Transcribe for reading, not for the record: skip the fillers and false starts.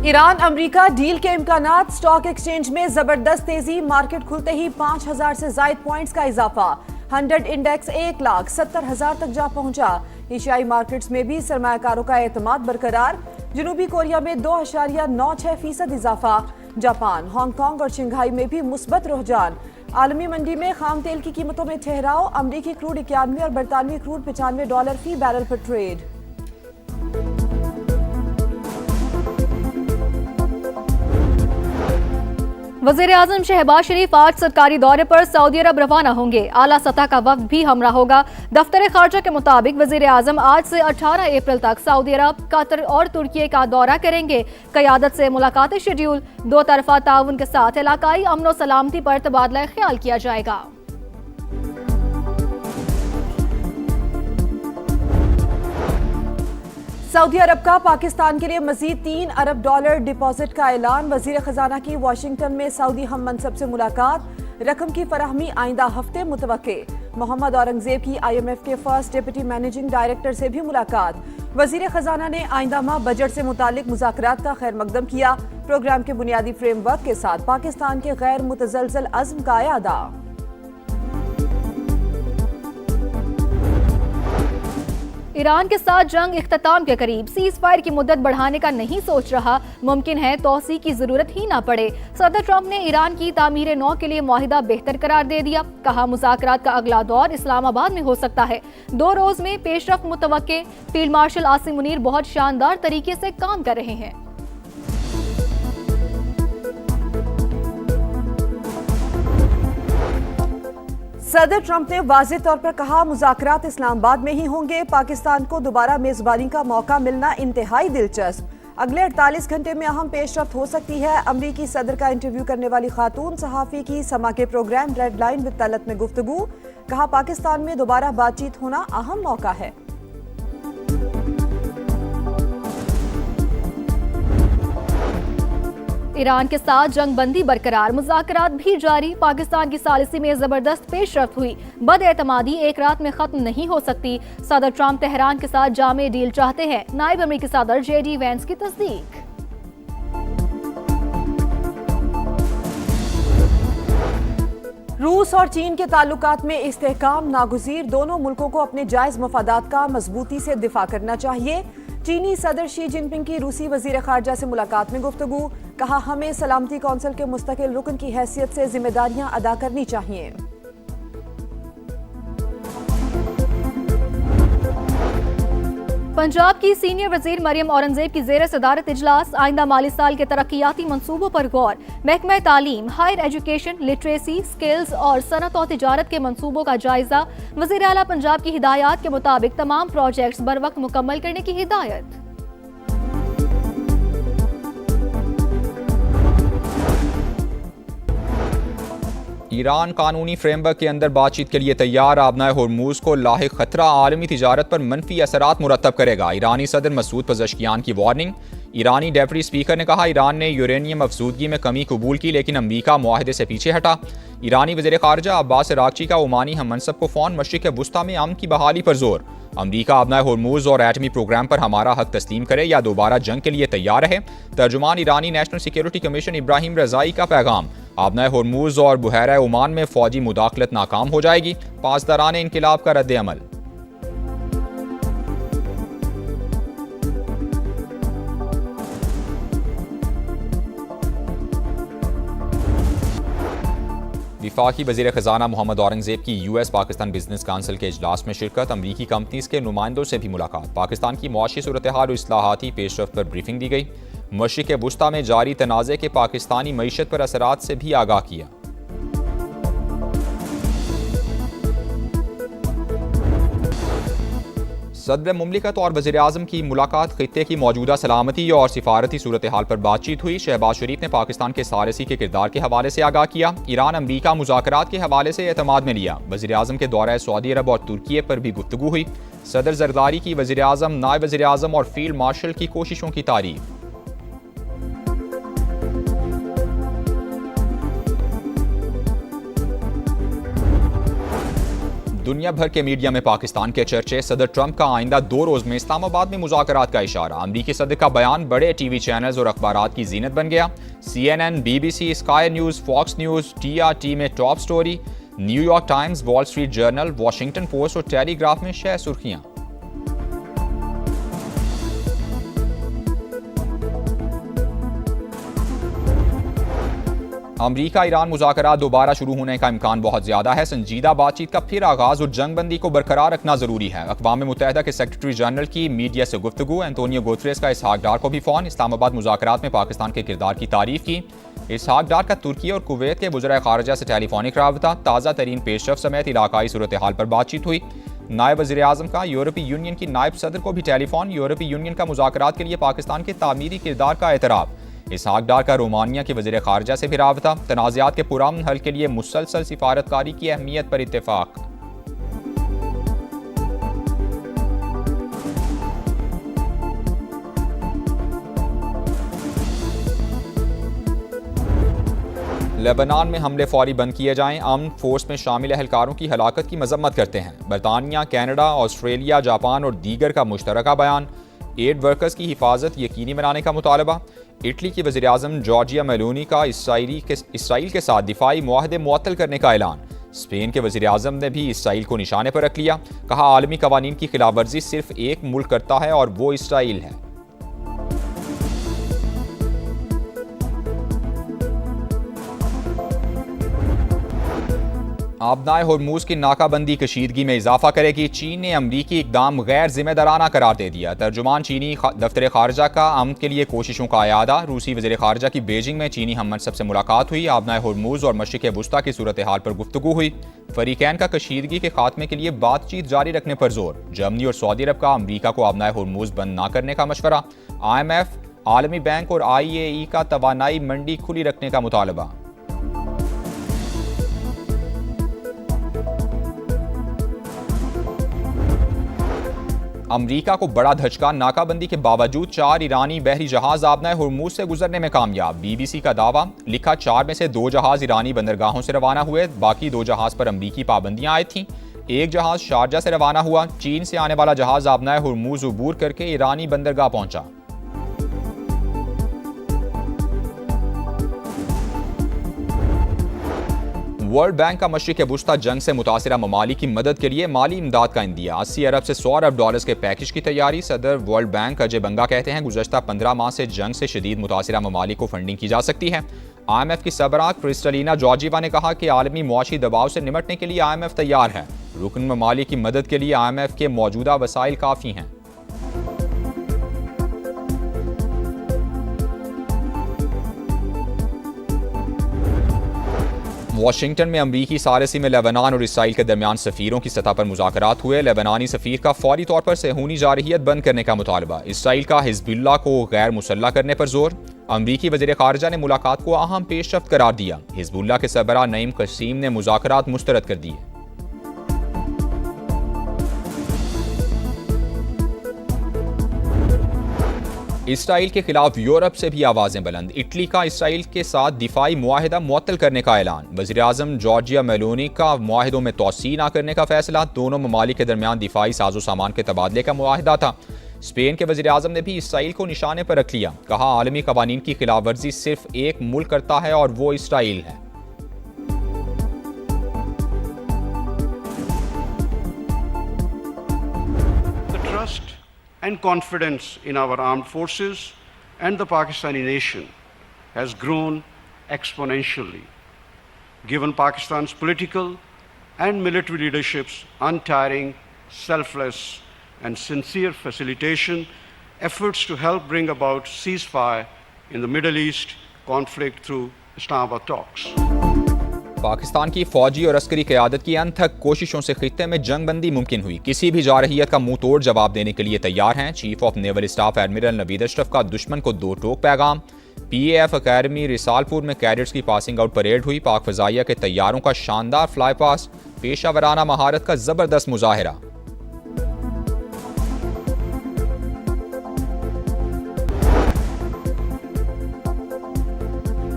Iran America deal के इम्कानात, stock exchange में जबरदस्त तेजी, मार्केट खुलते ही 5,000 से ज्यादा पॉइंट्स का इजाफा। 100 इंडेक्स 1,70,000 तक जा पहुंचा। एशियाई मार्केट्स में भी सरमायाकारों का एतमाद बरकरार। जनूबी कोरिया में 2.96% इजाफा। जापान, हांगकांग और शंघाई में भी मुस्बत रुझान। आलमी मंडी में खाम तेल की कीमतों में ठहराव। अमरीकी क्रूड 91 और बरतानवी क्रूड $95 फी बैरल पर ट्रेड। वज़ीर-ए-आज़म शहबाज शरीफ आज सरकारी दौरे पर सऊदी अरब रवाना होंगे। आला सतह का वफ्द भी हमरा होगा। दफ्तर खारजा के मुताबिक वज़ीर-ए-आज़म आज से 18 अप्रैल तक सऊदी अरब, कतर और तुर्की का दौरा करेंगे। क़यादत से मुलाकातें शेड्यूल। दो तरफा ताउन के साथ इलाकाई अमन और सलामती पर तबादला ख्याल किया जाएगा। सऊदी अरब का पाकिस्तान के लिए मजीद $3 अरब डिपॉजिट का ऐलान। वजीर खजाना की वाशिंगटन में सऊदी हम मनसब से मुलाकात। रकम की फराहमी आइंदा हफ्ते मुतवक्के। मोहम्मद औरंगजेब की IMF के फर्स्ट डिप्टी मैनेजिंग डायरेक्टर से भी मुलाकात। वजीर खजाना ने आइंदा माह बजट से मुतालिक मुज़ाकरात का खैर मकदम किया। प्रोग्राम के बुनियादी फ्रेमवर्क के साथ पाकिस्तान के गैर मुतज़लज़ल अज़्म का अदा। ईरान के साथ जंग इख्तिताम के करीब, सीज फायर की मुद्दत बढ़ाने का नहीं सोच रहा। मुमकिन है तौसी की जरूरत ही ना पड़े। सदर ट्रंप ने ईरान की तामीर नौ के लिए मुआहिदा बेहतर करार दे दिया। कहा मुज़ाकरात का अगला दौर इस्लामाबाद में हो सकता है। 2 रोज में पेशरफ मुतवक्के। फील्ड मार्शल आसिम मुनीर बहुत शानदार तरीके से काम कर रहे हैं। सदर ट्रंप ने वाज़ेह तौर पर कहा मुज़ाकरात इस्लामाबाद में ही होंगे। पाकिस्तान को दोबारा मेजबानी का मौका मिलना इंतहाई दिलचस्प। अगले 48 घंटे में अहम पेशरफ्त हो सकती है। अमरीकी सदर का इंटरव्यू करने वाली खातून सहाफ़ी की समा के program red line with Talat में गुफ्तगू। कहा पाकिस्तान में दोबारा बातचीत होना अहम मौका है। ईरान के साथ जंग बंदी बरकरार, मुज़ाकरात भी जारी। पाकिस्तान की सालिसी में जबरदस्त पेशरफ्त हुई। बदएतमादी एक रात में खत्म नहीं हो सकती। सदर ट्रंप तेहरान के साथ जामे डील चाहते हैं। नायब अमरीकी सदर JD वैंस की तस्दीक। रूस और चीन के ताल्लुकात में इस्तेहकाम नागुज़ीर। दोनों मुल्कों को अपने जायज मफादात का मजबूती से दिफा करना चाहिए। चीनी सदर शी जिनपिंग की रूसी वजीर खारजा से मुलाकात में गुफ्तगू। कहा हमें सलामती कौंसिल के मुस्तकिल रुकन की हैसियत से जिम्मेदारियां अदा करनी चाहिए। पंजाब की सीनियर वजीर मरियम औरंगजेब की ज़ेर सदारत इजलास। आइंदा माली साल के तरक्याती मंसूबों पर गौर। महकमा तालीम, हायर एजुकेशन, लिटरेसी, स्किल्स और सनत और तिजारत के मंसूबों का जायजा। वज़ीर आला पंजाब की हिदायत के मुताबिक तमाम प्रोजेक्ट्स बर वक्त मुकम्मल करने की हिदायत। ईरान कानूनी फ्रेमवर्क के अंदर बातचीत के लिए तैयार। आबनाए होर्मुज को लाहिक खतरा आलमी तिजारत पर मनफी असरात मुरतब करेगा। ईरानी सदर मसूद पज़ेश्कियान की वार्निंग। ईरानी डेप्टी स्पीकर ने कहा ईरान ने यूरेनियम अफजूदगी में कमी कबूल की, लेकिन अमरीका मुआहदे से पीछे हटा। ईरानी वज़ीर ख़ारजा अब्बास अरागची का ओमानी हम मनसब को फ़ौन मशरिक़ वुस्ता में अमन की बहाली पर जोर। अमरीका आबनाए होर्मुज और एटमी प्रोग्राम पर हमारा हक तस्लीम करे या दोबारा जंग के लिए तैयार रहे। तर्जुमान ईरानी नेशनल सिक्योरिटी कमीशन इब्राहिम रज़ाई का पैगाम। आबनाए होर्मुज और बुहैरा ओमान में फौजी मुदाखलत नाकाम हो जाएगी। पासदारान इनकिलाब का रद्द अमल। वफाकी वज़ीर ख़जाना मोहम्मद औरंगजेब की US पाकिस्तान बिजनेस काउंसिल के इजलास में शिरकत। अमरीकी कंपनीज के नुमाइंदों से भी मुलाकात। पाकिस्तान की मुआशी सूरत हाल और इस्लाहाती पेशरफ्त पर ब्रीफिंग दी गई। मशरिक़ वुस्ता में जारी तनाज़े के पाकिस्तानी मईशत पर असरात से भी आगाह किया। सदर मुमलिकत और वज़ीर-ए-आज़म की मुलाकात। खित्ते की मौजूदा सलामती और सिफारती सूरत हाल पर बातचीत हुई। शहबाज शरीफ ने पाकिस्तान के सारसी के किरदार के हवाले से आगाह किया। ईरान अमरीका मुज़ाकरात के हवाले से एतमाद में लिया। वज़ीर-ए-आज़म के दौरा सऊदी अरब और तुर्की पर भी गुफ्तगू हुई। सदर जरदारी की वज़ीर-ए-आज़म, नायब वज़ीर-ए-आज़म और फील्ड मार्शल की कोशिशों की तारीफ। दुनिया भर के मीडिया में पाकिस्तान के चर्चे, सदर ट्रंप का आइंदा 2 रोज में इस्लामाबाद में मुज़ाकरात का इशारा, अमरीकी सदर का बयान बड़े टीवी चैनल्स और अखबारात की जीनत बन गया। CNN, BBC, Sky News, Fox News, TRT में top story, New York Times, Wall Street Journal, Washington Post और टेलीग्राफ में शह सुर्खियां। अमरीका ईरान मुज़ाकरात दोबारा शुरू होने का इम्कान बहुत ज्यादा है। संजीदा बातचीत का फिर आगाज और जंगबंदी को बरकरार रखना जरूरी है। अक़वाम मुत्तहिदा के सेक्रेटरी जनरल की मीडिया से गुफ्तगू, एंटोनियो गुतरेस का इसहाक डार को भी फोन, इस्लामाबाद मुज़ाकरात में पाकिस्तान के किरदार की तारीफ की। इसहाक डार का तुर्की और कुवैत के वज़ीर ख़ारिजा से टेलीफोनिक राबता, ताज़ा तरीन पेशरफ समेत इलाकाई सूरत हाल पर बातचीत हुई। नायब वज़ीर आज़म का यूरोपीय यूनियन की नायब सदर को भी टेलीफोन, यूरोपीय यूनियन का मुज़ाकरात के लिए पाकिस्तान के तामीरी किरदार का एतराफ़। इसहाक डार का रोमानिया के वज़ीर ख़ारिजा से भी राबता, तनाज़ात के पुरअमन हल के लिए मुसलसल सिफारतकारी की अहमियत पर इत्तेफाक। लेबनान में हमले फौरी बंद किए जाएं, अमन फोर्स में शामिल एहलकारों की हलाकत की मजम्मत करते हैं। बरतानिया, कनाडा, ऑस्ट्रेलिया, जापान और दीगर का मुश्तरका बयान, एड वर्कर्स की हिफाजत यकीनी बनाने का मुतालबा। इटली की वज़ीर आज़म जॉर्जिया मेलोनी का इसराइल के साथ दिफाई मुआहदे मुअत्तल करने का ऐलान। स्पेन के वज़ीर आज़म ने भी इसराइल को निशाने पर रख लिया, कहा आलमी कवानीन की खिलाफ वर्जी सिर्फ एक मुल्क करता है और वो इसराइल है। आबनाए होर्मुज़ की नाकाबंदी कशीदगी में इजाफा करेगी। चीन ने अमरीकी इकदाम गैर जिम्मेदाराना करार दे दिया। तर्जुमान चीनी दफ्तर खारजा का अमन के लिए कोशिशों का अयादा, रूसी वज़ीर खारजा की बीजिंग में चीनी हम मनसब से मुलाकात हुई। आबनाए होर्मुज़ और मशरिक़ वुस्ता की सूरत हाल पर गुफ्तगू हुई। फरीकैन का कशीदगी के खात्मे के लिए बातचीत जारी रखने पर जोर। जर्मनी और सऊदी अरब का अमरीका को आबनाए होर्मुज़ बंद न करने का मशवरा। IMF, आलमी बैंक और IAE का तवानाई मंडी खुली रखने का मुतालबा। अमरीका को बड़ा धचका, नाकाबंदी के बावजूद 4 ईरानी बहरी जहाज आबनाए होर्मुज़ से गुजरने में कामयाब। BBC का दावा, लिखा 4 में से 2 जहाज ईरानी बंदरगाहों से रवाना हुए, बाकी 2 जहाज पर अमरीकी पाबंदियां आयद थीं। एक जहाज शारजा से रवाना हुआ। चीन से आने वाला जहाज आबनाए होर्मुज़ अबूर करके ईरानी बंदरगाह पहुंचा। वर्ल्ड बैंक का मशरिक़ वुस्ता जंग से मुतासिरा ममालिक की मदद के लिए माली इमदाद का इंदिया। 80 अरब से 100 अरब डॉलर्स के पैकेज की तैयारी। सदर वर्ल्ड बैंक अजय बंगा कहते हैं गुज़श्ता 15 माह से जंग से शदीद मुतासिरा ममालिक को फंडिंग की जा सकती है। IMF की सरबराह क्रिस्टलिना जॉर्जिवा ने कहा कि आलमी मुआशी दबाव से निमटने के लिए IMF तैयार है। रुकन ममालिक की मदद के लिए IMF के मौजूदा वसाइल काफ़ी हैं। वाशिंगटन में अमरीकी सारसी में लेबनान और इसराइल के दरमियान सफ़ीरों की सतह पर मुज़ाकरात हुए। लेबनानी सफ़ीर का फौरी तौर पर सेहूनी जारहियत बंद करने का मुतालबा। इसराइल का हिज़्बुल्लाह को गैर मुसल्लह करने पर जोर। अमरीकी वज़ीर ख़ारिजा ने मुलाकात को अहम पेशरफ्त करार दिया। हिज़्बुल्लाह के सरबराह नईम क़सीम ने मुज़ाकरात मुस्तरद कर दिए। इसराइल के खिलाफ यूरोप से भी आवाजें बुलंद। इटली का इसराइल के साथ दिफाई मुआहिदा मुअत्तल करने का ऐलान। वज़ीर आज़म जॉर्जिया मेलोनी का मुआहिदों में तोसी न करने का फैसला। दोनों ममालिक के दरमियान दिफाई साजो सामान के तबादले का मुआहिदा था। स्पेन के वज़ीर आज़म ने भी इसराइल को निशाने पर रख लिया, कहा आलमी कवानीन की खिलाफ वर्जी सिर्फ एक मुल्क करता है और वो इसराइल है। And confidence in our armed forces and the Pakistani nation has grown exponentially. Given Pakistan's political and military leadership's untiring, selfless and sincere facilitation, efforts to help bring about ceasefire in the Middle East conflict through Islamabad talks. Pakistan की फौजी और अस्करी क़यादत की अनथक कोशिशों से खित्ते में जंग बंदी मुमकिन हुई। किसी भी जारहियत का मुंह तोड़ जवाब देने के लिए तैयार हैं। Chief of naval staff admiral Naveed Ashraf का दुश्मन को 2 टोक पैगाम। PAF अकेडमी रिसालपुर में कैडेट्स की पासिंग आउट परेड हुई। पाक फ़ज़ाइया के तैयारों का शानदार फ्लाई पास। पेशा वराना महारत का ज़बरदस्त मुजाहिरा।